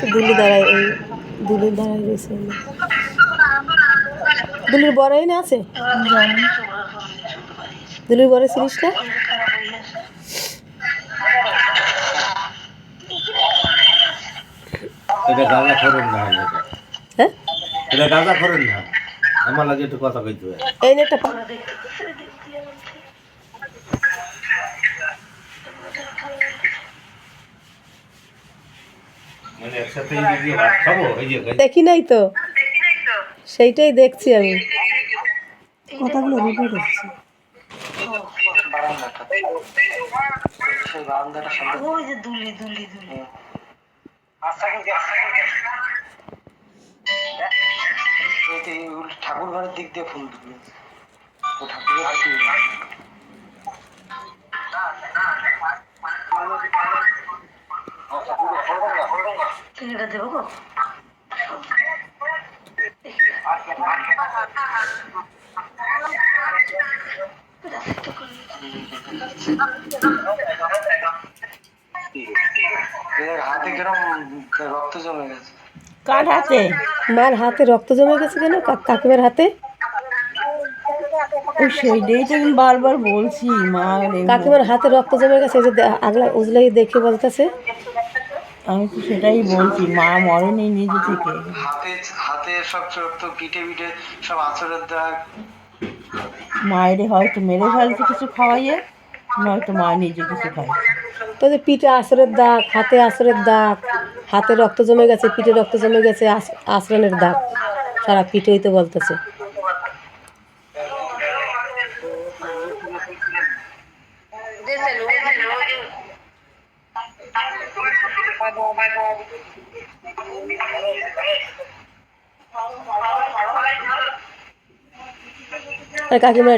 তো দুলি দাঁড়ায়, ওই দুলির দাঁড়ায় রয়েছে। দুলির বড়াই না আছে, দুলির বড় চিনিস না? এটা গাঁজা খরেন না, হ্যাঁ এটা গাঁজা খরেন না, আমার লাগে একটু কথা কইতে হয়। এই নেটা মানে একসাথে এই যে ভাত খাবো, এই যে দেখি নাই তো, সেইটাই দেখছি আমি, কথাগুলো রিপিট হচ্ছে। ঠাকুর ঘরের দিক দিয়ে ফুল তুলি দেবো। হাতে কিরম রক্ত জমে গেছে? কার হাতে? মার হাতে রক্ত জমে গেছে কেন? কাকিমার হাতে? সেইটাই তো আমি বারবার বলছি, মা কাকিমার হাতে রক্ত জমে গেছে, যে আগলা উজলাই দেখে বলতেছে। আমি তো সেটাই বলছি, মা মরেনি নিজে থেকে। হাতে হাতে সব রক্ত, পিঠে পিঠে সব আঁচড়ের দাগ। মায়ের হয়তো মেরে ফেলছে কিছু খাওয়াইয়ে, নয়তো মা নিজে কিছু খাইছে। তো যে পিঠে আঁচড়ের দাগ, হাতে আঁচড়ের দাগ, হাতে রক্ত জমে গেছে, পিঠে রক্ত জমে গেছে, আঁচড়ানের দাগ সারা পিঠেই তো বলতেছে। কাকিমা